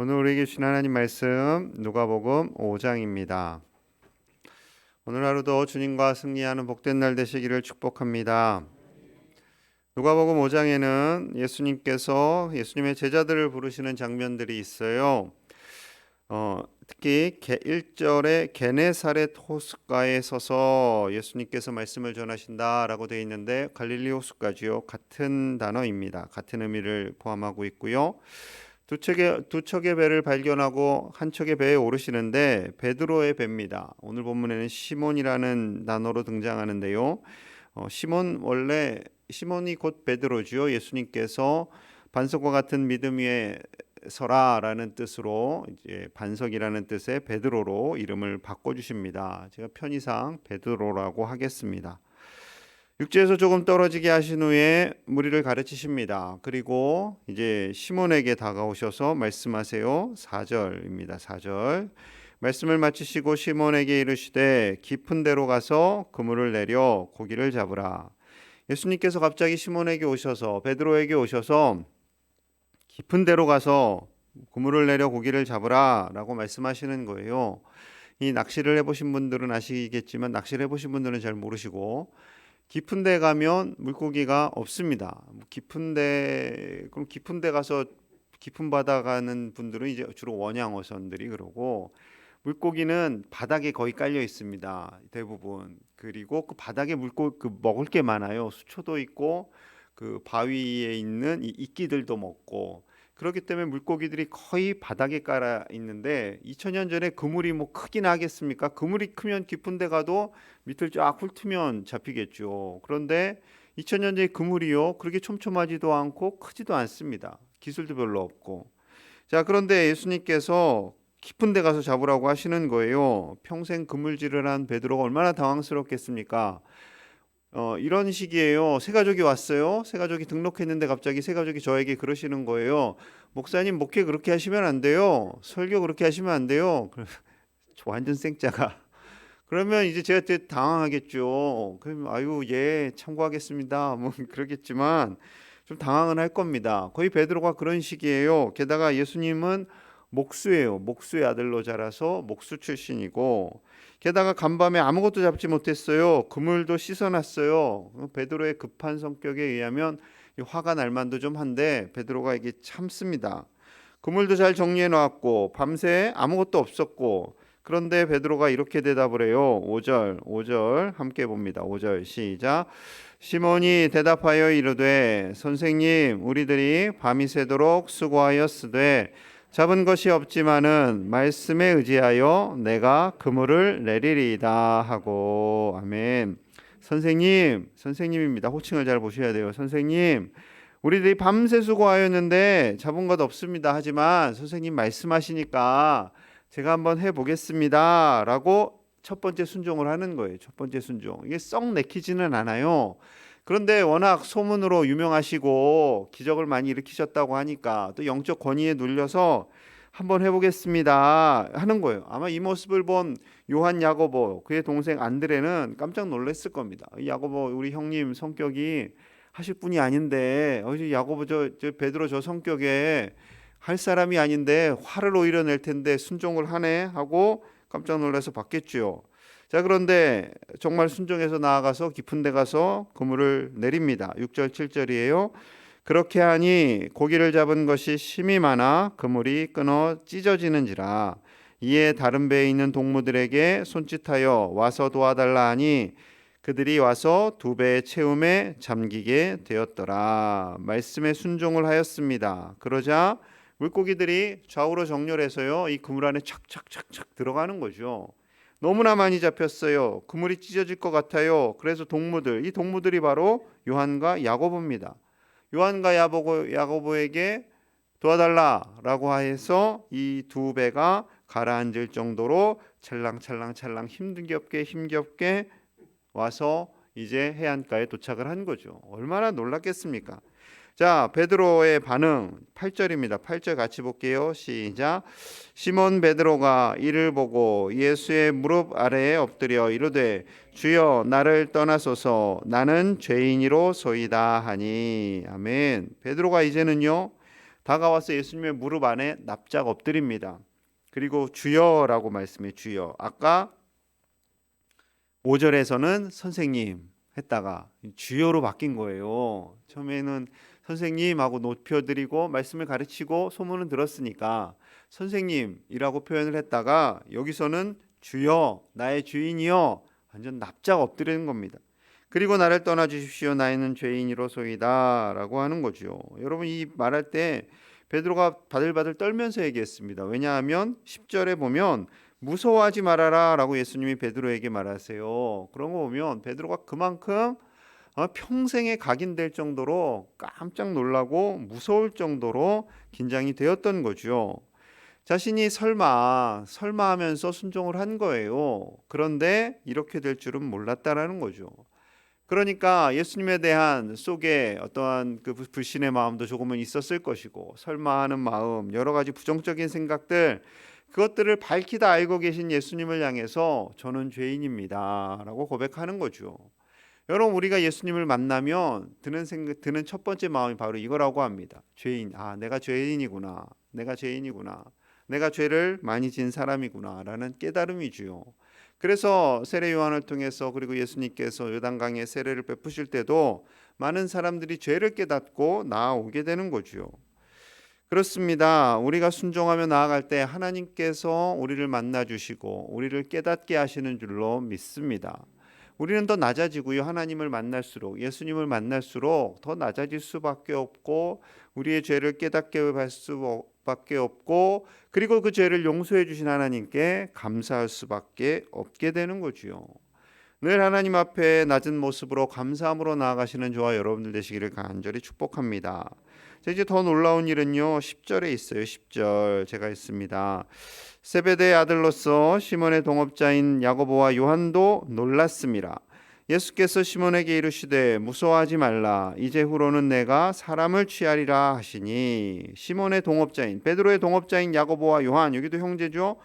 오늘 우리에게 주신 하나님 말씀 누가복음 5장입니다. 오늘 하루도 주님과 승리하는 복된 날 되시기를 축복합니다. 누가복음 5장에는 예수님의 제자들을 부르시는 장면들이 있어요. 특히 1절에 게네사렛 호숫가에 서서 예수님께서 말씀을 전하신다라고 되어 있는데 갈릴리 호숫가지요. 같은 단어입니다. 같은 의미를 포함하고 있고요. 두 척의 배를 발견하고 한 척의 배에 오르시는데 베드로의 배입니다. 오늘 본문에는 시몬이라는 단어로 등장하는데요. 시몬이 곧 베드로지요. 예수님께서 반석과 같은 믿음 위에 서라라는 뜻으로 이제 반석이라는 뜻의 베드로로 이름을 바꿔주십니다. 제가 편의상 베드로라고 하겠습니다. 육지에서 조금 떨어지게 하신 후에 무리를 가르치십니다. 그리고 이제 시몬에게 다가오셔서 말씀하세요. 4절입니다. 4절. 말씀을 마치시고 시몬에게 이르시되 깊은 데로 가서 그물을 내려 고기를 잡으라. 예수님께서 갑자기 시몬에게 오셔서 베드로에게 오셔서 깊은 데로 가서 그물을 내려 고기를 잡으라 라고 말씀하시는 거예요. 이 낚시를 해보신 분들은 아시겠지만 낚시를 해보신 분들은 잘 모르시고 깊은 데 가면 물고기가 없습니다. 깊은 데 가서 깊은 바다 가는 분들은 이제 주로 원양어선들이 그러고 물고기는 바닥에 거의 깔려 있습니다. 대부분. 그리고 그 바닥에 먹을 게 많아요. 수초도 있고 그 바위에 있는 이 이끼들도 먹고 그렇기 때문에 물고기들이 거의 바닥에 깔아 있는데 2000년 전에 그물이 뭐 크긴 하겠습니까? 그물이 크면 깊은 데 가도 밑을 쫙 훑으면 잡히겠죠. 그런데 2000년 전에 그물이요. 그렇게 촘촘하지도 않고 크지도 않습니다. 기술도 별로 없고. 자, 그런데 예수님께서 깊은 데 가서 잡으라고 하시는 거예요. 평생 그물질을 한 베드로가 얼마나 당황스럽겠습니까? 이런 식이에요. 새 가족이 왔어요. 새 가족이 등록했는데 갑자기 새 가족이 저에게 그러시는 거예요. 목사님, 목회 그렇게 하시면 안 돼요. 설교 그렇게 하시면 안 돼요. 완전 생짜가. 그러면 이제 제가 되게 당황하겠죠. 그럼 아유, 예, 참고하겠습니다. 뭐 그러겠지만 좀 당황은 할 겁니다. 거의 베드로가 그런 식이에요. 게다가 예수님은 목수예요. 목수의 아들로 자라서 목수 출신이고 게다가 간밤에 아무것도 잡지 못했어요. 그물도 씻어놨어요. 베드로의 급한 성격에 의하면 화가 날 만도 좀 한데 베드로가 이게 참습니다. 그물도 잘 정리해 놨고 밤새 아무것도 없었고 그런데 베드로가 이렇게 대답을 해요. 5절 함께 봅니다. 5절 시작. 시몬이 대답하여 이르되 선생님 우리들이 밤이 새도록 수고하였으되 잡은 것이 없지만은 말씀에 의지하여 내가 그물을 내리리이다 하고 아멘. 선생님입니다. 호칭을 잘 보셔야 돼요. 선생님 우리들이 밤새 수고하였는데 잡은 것 없습니다. 하지만 선생님 말씀하시니까 제가 한번 해보겠습니다 라고 첫 번째 순종을 하는 거예요. 첫 번째 순종. 이게 썩 내키지는 않아요. 그런데 워낙 소문으로 유명하시고 기적을 많이 일으키셨다고 하니까 또 영적 권위에 눌려서 한번 해보겠습니다 하는 거예요. 아마 이 모습을 본 요한 야고보 그의 동생 안드레는 깜짝 놀랐을 겁니다. 야고보 우리 형님 성격이 하실 분이 아닌데 야고보 저 베드로 저 성격에 할 사람이 아닌데 화를 오히려 낼 텐데 순종을 하네 하고 깜짝 놀라서 받겠죠. 자, 그런데 정말 순종해서 나아가서 깊은 데 가서 그물을 내립니다. 6절 7절이에요. 그렇게 하니 고기를 잡은 것이 심이 많아 그물이 끊어 찢어지는지라 이에 다른 배에 있는 동무들에게 손짓하여 와서 도와달라 하니 그들이 와서 두 배의 채움에 잠기게 되었더라. 말씀에 순종을 하였습니다. 그러자 물고기들이 좌우로 정렬해서요 이 그물 안에 착착착착 들어가는 거죠. 너무나 많이 잡혔어요. 그물이 찢어질 것 같아요. 그래서 이 동무들이 바로 요한과 야고보입니다. 요한과 야고보에게 도와달라라고 해서 이 두 배가 가라앉을 정도로 찰랑찰랑 힘겹게 와서 이제 해안가에 도착을 한 거죠. 얼마나 놀랐겠습니까? 자, 베드로의 반응 8절입니다. 8절 같이 볼게요. 시작. 시몬 베드로가 이를 보고 예수의 무릎 아래에 엎드려 이르되 주여 나를 떠나소서 나는 죄인이로소이다 하니 아멘. 베드로가 이제는요 다가와서 예수님의 무릎 안에 납작 엎드립니다. 그리고 주여라고 말씀해 주여. 아까 5절에서는 선생님 했다가 주여로 바뀐 거예요. 처음에는 선생님하고 높여드리고 말씀을 가르치고 소문은 들었으니까 선생님이라고 표현을 했다가 여기서는 주여, 나의 주인이여, 완전 납작 엎드리는 겁니다. 그리고 나를 떠나 주십시오, 나이는 죄인이로소이다 라고 하는 거죠. 여러분, 이 말할 때 베드로가 바들바들 떨면서 얘기했습니다. 왜냐하면 10절에 보면 무서워하지 말아라 라고 예수님이 베드로에게 말하세요. 그런 거 보면 베드로가 그만큼 평생에 각인될 정도로 깜짝 놀라고 무서울 정도로 긴장이 되었던 거죠. 자신이 설마 하면서 순종을 한 거예요. 그런데 이렇게 될 줄은 몰랐다라는 거죠. 그러니까 예수님에 대한 속에 어떠한 그 불신의 마음도 조금은 있었을 것이고, 설마 하는 마음, 여러 가지 부정적인 생각들, 그것들을 밝히 다 알고 계신 예수님을 향해서 저는 죄인입니다 라고 고백하는 거죠. 여러분, 우리가 예수님을 만나면 드는 첫 번째 마음이 바로 이거라고 합니다. 죄인, 내가 죄인이구나, 내가 죄인이구나, 내가 죄를 많이 진 사람이구나 라는 깨달음이지요. 그래서 세례 요한을 통해서, 그리고 예수님께서 요단강에 세례를 베푸실 때도 많은 사람들이 죄를 깨닫고 나아오게 되는 거죠. 그렇습니다. 우리가 순종하며 나아갈 때 하나님께서 우리를 만나 주시고 우리를 깨닫게 하시는 줄로 믿습니다. 우리는 더 낮아지고요, 하나님을 만날수록, 예수님을 만날수록 더 낮아질 수밖에 없고, 우리의 죄를 깨닫게 할 수밖에 없고, 그리고 그 죄를 용서해 주신 하나님께 감사할 수밖에 없게 되는 거지요. 늘 하나님 앞에 낮은 모습으로 감사함으로 나아가시는 저와 여러분들 되시기를 간절히 축복합니다. 이제 더 놀라운 일은요, 10절에 있어요. 10절 제가 있습니다. 세베대의 아들로서 시몬의 동업자인 야고보와 요한도 놀랐습니다. 예수께서 시몬에게 이르시되 무서워하지 말라, 이제후로는 내가 사람을 취하리라 하시니, 시몬의 동업자인, 베드로의 동업자인 야고보와 요한, 여기도 형제죠.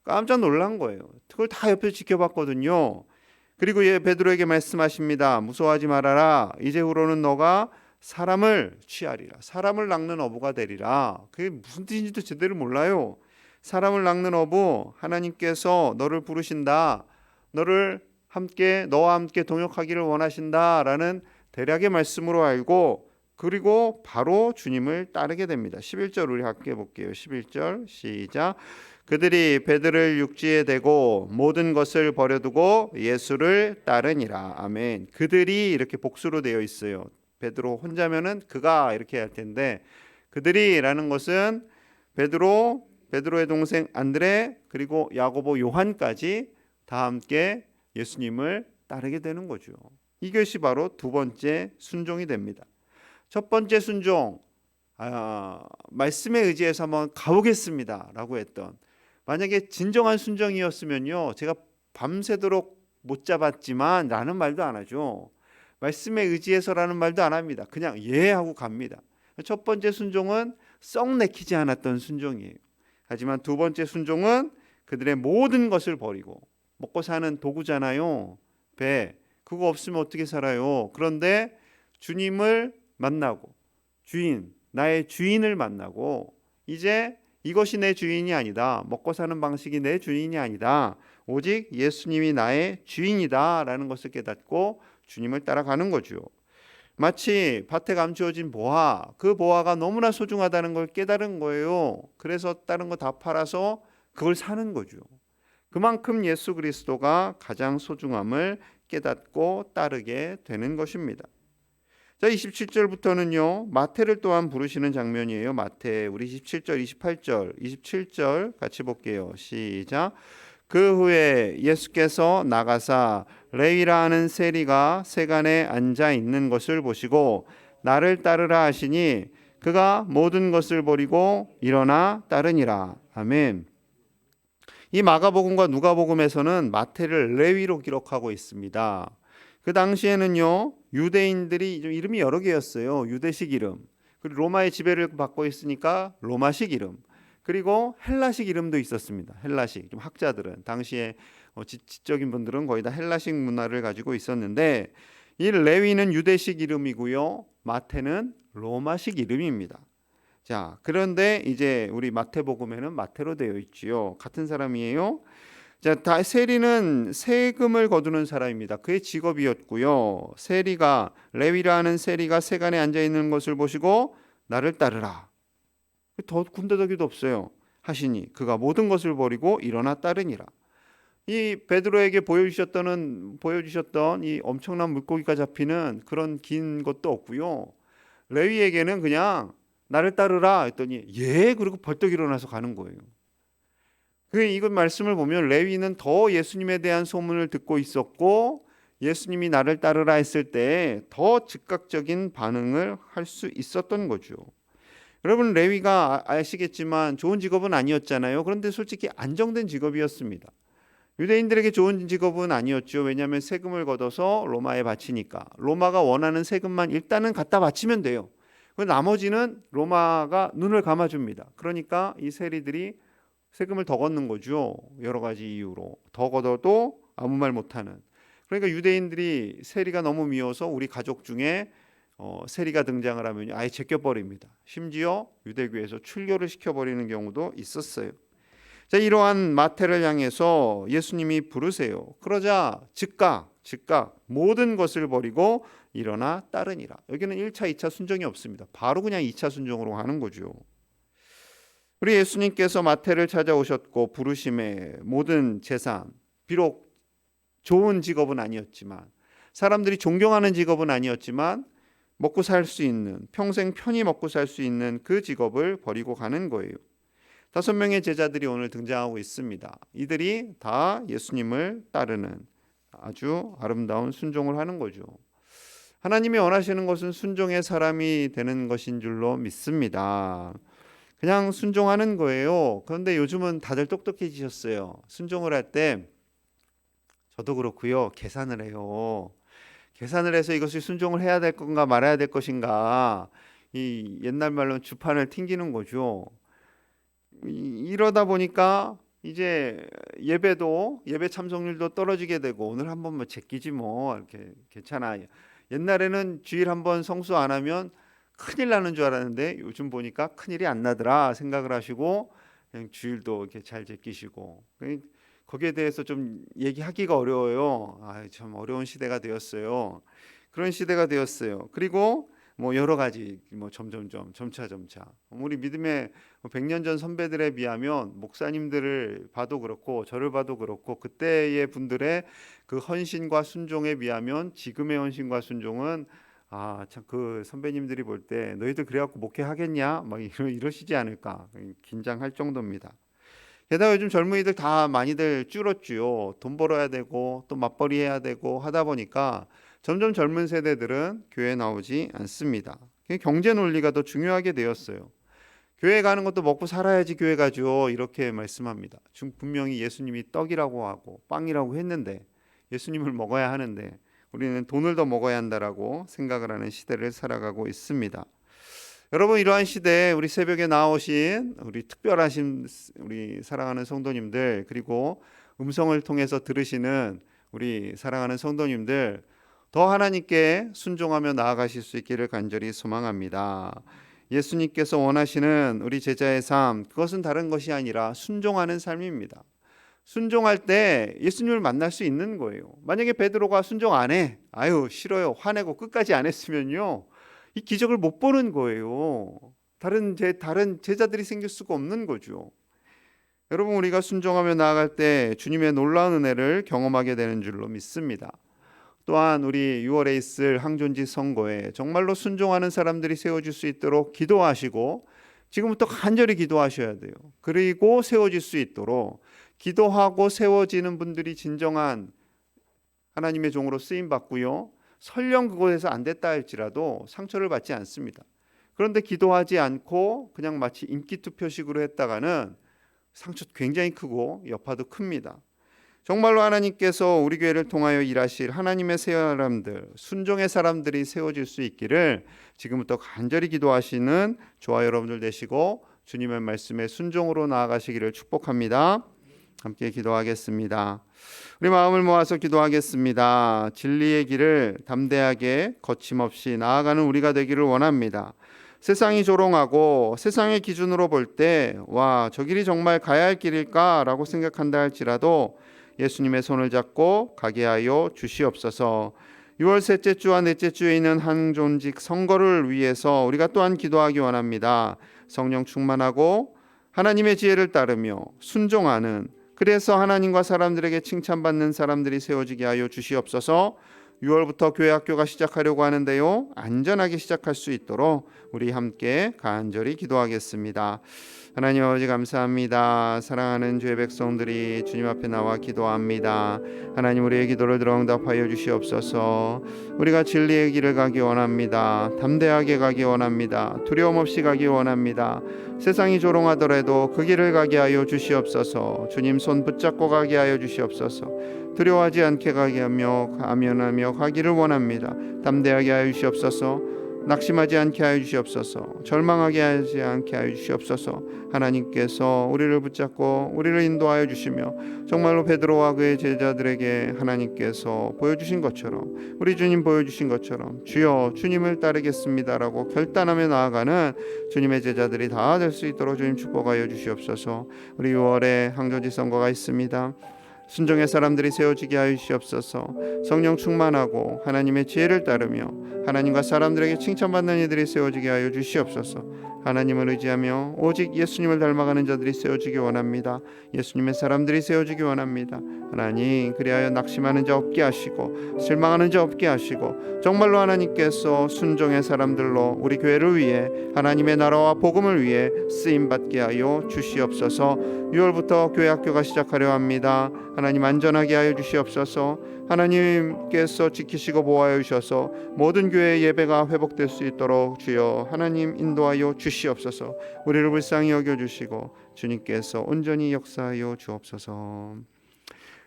깜짝 놀란 거예요. 그걸 다 옆에서 지켜봤거든요. 그리고 베드로에게 말씀하십니다. 무서워하지 말아라, 이제후로는 너가 사람을 취하리라, 사람을 낚는 어부가 되리라. 그게 무슨 뜻인지도 제대로 몰라요. 사람을 낚는 어부, 하나님께서 너를 부르신다, 너와 함께 동역하기를 원하신다라는 대략의 말씀으로 알고, 그리고 바로 주님을 따르게 됩니다. 11절 우리 함께 볼게요. 11절 시작. 그들이 배들을 육지에 대고 모든 것을 버려두고 예수를 따르니라. 아멘. 그들이 이렇게 복수로 되어 있어요. 베드로 혼자면은 그가 이렇게 할 텐데, 그들이라는 것은 베드로의 동생 안드레, 그리고 야고보, 요한까지 다 함께 예수님을 따르게 되는 거죠. 이것이 바로 두 번째 순종이 됩니다. 첫 번째 순종, 말씀에 의지해서 한번 가보겠습니다 라고 했던, 만약에 진정한 순종이었으면요, 제가 밤새도록 못 잡았지만 라는 말도 안 하죠. 말씀에 의지해서라는 말도 안 합니다. 그냥 예 하고 갑니다. 첫 번째 순종은 썩 내키지 않았던 순종이에요. 하지만 두 번째 순종은 그들의 모든 것을 버리고, 먹고 사는 도구잖아요. 배, 그거 없으면 어떻게 살아요? 그런데 주님을 만나고, 나의 주인을 만나고, 이제 이것이 내 주인이 아니다, 먹고 사는 방식이 내 주인이 아니다, 오직 예수님이 나의 주인이다 라는 것을 깨닫고 주님을 따라가는 거죠. 마치 밭에 감추어진 보화, 그 보화가 너무나 소중하다는 걸 깨달은 거예요. 그래서 다른 거 다 팔아서 그걸 사는 거죠. 그만큼 예수 그리스도가 가장 소중함을 깨닫고 따르게 되는 것입니다. 자, 27절부터는요, 마태를 또한 부르시는 장면이에요. 마태, 우리 17절, 28절, 27절 같이 볼게요. 시작. 그 후에 예수께서 나가사 레위라 하는 세리가 세간에 앉아 있는 것을 보시고 나를 따르라 하시니 그가 모든 것을 버리고 일어나 따르니라. 아멘. 이 마가복음과 누가복음에서는 마태를 레위로 기록하고 있습니다. 그 당시에는요, 유대인들이 좀 이름이 여러 개였어요. 유대식 이름, 그리고 로마의 지배를 받고 있으니까 로마식 이름, 그리고 헬라식 이름도 있었습니다. 헬라식, 좀 학자들은 당시에 지적인 분들은 거의 다 헬라식 문화를 가지고 있었는데, 이 레위는 유대식 이름이고요, 마태는 로마식 이름입니다. 자, 그런데 이제 우리 마태복음에는 마태로 되어 있지요. 같은 사람이에요. 자, 세리는 세금을 거두는 사람입니다. 그의 직업이었고요. 레위라는 세리가 세간에 앉아 있는 것을 보시고 나를 따르라. 더 군더더기도 없어요. 하시니 그가 모든 것을 버리고 일어나 따르니라. 이 베드로에게 보여주셨던 이 엄청난 물고기가 잡히는 그런 긴 것도 없고요. 레위에게는 그냥 나를 따르라 했더니 예, 그리고 벌떡 일어나서 가는 거예요. 이것 말씀을 보면 레위는 더 예수님에 대한 소문을 듣고 있었고 예수님이 나를 따르라 했을 때 더 즉각적인 반응을 할 수 있었던 거죠. 여러분, 레위가 아시겠지만 좋은 직업은 아니었잖아요. 그런데 솔직히 안정된 직업이었습니다. 유대인들에게 좋은 직업은 아니었죠. 왜냐하면 세금을 걷어서 로마에 바치니까. 로마가 원하는 세금만 일단은 갖다 바치면 돼요. 나머지는 로마가 눈을 감아줍니다. 그러니까 이 세리들이 세금을 더 걷는 거죠. 여러 가지 이유로. 더 걷어도 아무 말 못하는. 그러니까 유대인들이 세리가 너무 미워서 우리 가족 중에 세리가 등장을 하면 아예 제껴버립니다. 심지어 유대교에서 출교를 시켜버리는 경우도 있었어요. 자, 이러한 마태를 향해서 예수님이 부르세요. 그러자 즉각 모든 것을 버리고 일어나 따르니라. 여기는 1차, 2차 순종이 없습니다. 바로 그냥 2차 순종으로 가는 거죠. 우리 예수님께서 마태를 찾아오셨고 부르심에 모든 재산, 비록 좋은 직업은 아니었지만 사람들이 존경하는 직업은 아니었지만 먹고 살 수 있는, 평생 편히 먹고 살 수 있는 그 직업을 버리고 가는 거예요. 5명의 제자들이 오늘 등장하고 있습니다. 이들이 다 예수님을 따르는 아주 아름다운 순종을 하는 거죠. 하나님이 원하시는 것은 순종의 사람이 되는 것인 줄로 믿습니다. 그냥 순종하는 거예요. 그런데 요즘은 다들 똑똑해지셨어요. 순종을 할 때 저도 그렇고요. 계산을 해요. 계산을 해서 이것을 순종을 해야 될 건가 말아야 될 것인가. 이 옛날 말로는 주판을 튕기는 거죠. 이러다 보니까 이제 예배 참석률도 떨어지게 되고 오늘 한 번만 제끼지 뭐 이렇게 괜찮아. 옛날에는 주일 한 번 성수 안 하면 큰일 나는 줄 알았는데 요즘 보니까 큰일이 안 나더라 생각을 하시고 그냥 주일도 이렇게 잘 제끼시고 거기에 대해서 좀 얘기하기가 어려워요. 참 어려운 시대가 되었어요. 그런 시대가 되었어요. 그리고 뭐 여러 가지 뭐 점차 우리 믿음의 100년 전 선배들에 비하면 목사님들을 봐도 그렇고 저를 봐도 그렇고 그때의 분들의 그 헌신과 순종에 비하면 지금의 헌신과 순종은 참 그 선배님들이 볼 때 너희들 그래갖고 목회하겠냐 막 이러시지 않을까 긴장할 정도입니다. 게다가 요즘 젊은이들 다 많이들 줄었죠. 돈 벌어야 되고 또 맞벌이 해야 되고 하다 보니까 점점 젊은 세대들은 교회 나오지 않습니다. 경제 논리가 더 중요하게 되었어요. 교회 가는 것도 먹고 살아야지 교회 가죠. 이렇게 말씀합니다. 분명히 예수님이 떡이라고 하고 빵이라고 했는데 예수님을 먹어야 하는데 우리는 돈을 더 먹어야 한다라고 생각을 하는 시대를 살아가고 있습니다. 여러분, 이러한 시대에 우리 새벽에 나오신 우리 특별하신 우리 사랑하는 성도님들, 그리고 음성을 통해서 들으시는 우리 사랑하는 성도님들, 더 하나님께 순종하며 나아가실 수 있기를 간절히 소망합니다. 예수님께서 원하시는 우리 제자의 삶, 그것은 다른 것이 아니라 순종하는 삶입니다. 순종할 때 예수님을 만날 수 있는 거예요. 만약에 베드로가 순종 안 해, 싫어요, 화내고 끝까지 안 했으면요, 이 기적을 못 보는 거예요. 다른 제자들이 생길 수가 없는 거죠. 여러분, 우리가 순종하며 나아갈 때 주님의 놀라운 은혜를 경험하게 되는 줄로 믿습니다. 또한 우리 6월에 있을 항존지 선거에 정말로 순종하는 사람들이 세워질 수 있도록 기도하시고 지금부터 간절히 기도하셔야 돼요. 그리고 세워질 수 있도록 기도하고 세워지는 분들이 진정한 하나님의 종으로 쓰임 받고요. 설령 그곳에서 안 됐다 할지라도 상처를 받지 않습니다. 그런데 기도하지 않고 그냥 마치 인기투표식으로 했다가는 상처 굉장히 크고 여파도 큽니다. 정말로 하나님께서 우리 교회를 통하여 일하실 하나님의 사람들, 순종의 사람들이 세워질 수 있기를 지금부터 간절히 기도하시는 저와 여러분들 되시고 주님의 말씀에 순종으로 나아가시기를 축복합니다. 함께 기도하겠습니다. 우리 마음을 모아서 기도하겠습니다. 진리의 길을 담대하게 거침없이 나아가는 우리가 되기를 원합니다. 세상이 조롱하고 세상의 기준으로 볼 때 와, 저 길이 정말 가야 할 길일까라고 생각한다 할지라도 예수님의 손을 잡고 가게 하여 주시옵소서. 6월 셋째 주와 넷째 주에 있는 항존직 선거를 위해서 우리가 또한 기도하기 원합니다. 성령 충만하고 하나님의 지혜를 따르며 순종하는, 그래서 하나님과 사람들에게 칭찬받는 사람들이 세워지게 하여 주시옵소서. 6월부터 교회 학교가 시작하려고 하는데요, 안전하게 시작할 수 있도록 우리 함께 간절히 기도하겠습니다. 하나님 아버지 감사합니다. 사랑하는 주의 백성들이 주님 앞에 나와 기도합니다. 하나님, 우리의 기도를 들어 응답하여 주시옵소서. 우리가 진리의 길을 가기 원합니다. 담대하게 가기 원합니다. 두려움 없이 가기 원합니다. 세상이 조롱하더라도 그 길을 가게 하여 주시옵소서. 주님 손 붙잡고 가게 하여 주시옵소서. 두려워하지 않게 가게 하며 아면하며 가기를 원합니다. 담대하게 하여 주시옵소서. 낙심하지 않게 하여 주시옵소서. 절망하게 하지 않게 하여 주시옵소서. 하나님께서 우리를 붙잡고 우리를 인도하여 주시며 정말로 베드로와 그의 제자들에게 하나님께서 보여주신 것처럼, 우리 주님 보여주신 것처럼 주여 주님을 따르겠습니다라고 결단하며 나아가는 주님의 제자들이 다 될 수 있도록 주님 축복하여 주시옵소서. 우리 6월에 항존직 선거가 있습니다. 순종의 사람들이 세워지게 하여 주시옵소서. 성령 충만하고 하나님의 지혜를 따르며 하나님과 사람들에게 칭찬받는 이들이 세워지게 하여 주시옵소서. 하나님을 의지하며 오직 예수님을 닮아가는 자들이 세워지기 원합니다. 예수님의 사람들이 세워지기 원합니다. 하나님, 그리하여 낙심하는 자 없게 하시고 실망하는 자 없게 하시고 정말로 하나님께서 순종의 사람들로 우리 교회를 위해 하나님의 나라와 복음을 위해 쓰임받게 하여 주시옵소서. 6월부터 교회 학교가 시작하려 합니다. 하나님, 안전하게 하여 주시옵소서. 하나님께서 지키시고 보호하여 주셔서 모든 교회의 예배가 회복될 수 있도록 주여 하나님 인도하여 주시옵소서. 우리를 불쌍히 여겨주시고 주님께서 온전히 역사하여 주옵소서.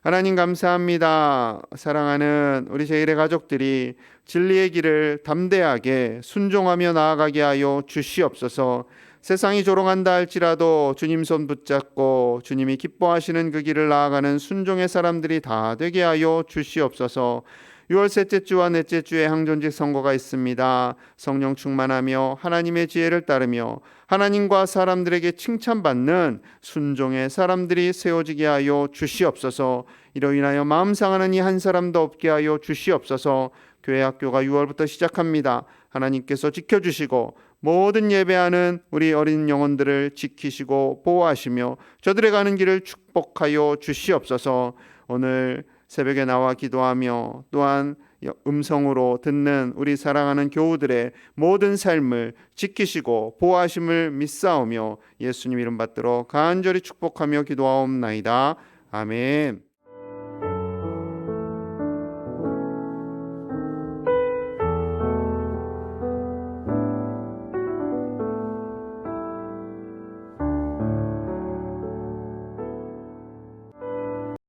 하나님 감사합니다. 사랑하는 우리 제1의 가족들이 진리의 길을 담대하게 순종하며 나아가게 하여 주시옵소서. 세상이 조롱한다 할지라도 주님 손 붙잡고 주님이 기뻐하시는 그 길을 나아가는 순종의 사람들이 다 되게 하여 주시옵소서. 6월 셋째 주와 넷째 주에 항존직 선거가 있습니다. 성령 충만하며 하나님의 지혜를 따르며 하나님과 사람들에게 칭찬받는 순종의 사람들이 세워지게 하여 주시옵소서. 이로 인하여 마음 상하는 이 한 사람도 없게 하여 주시옵소서. 교회 학교가 6월부터 시작합니다. 하나님께서 지켜주시고 모든 예배하는 우리 어린 영혼들을 지키시고 보호하시며 저들의 가는 길을 축복하여 주시옵소서. 오늘 새벽에 나와 기도하며 또한 음성으로 듣는 우리 사랑하는 교우들의 모든 삶을 지키시고 보호하심을 믿사오며 예수님 이름 받들어 간절히 축복하며 기도하옵나이다. 아멘.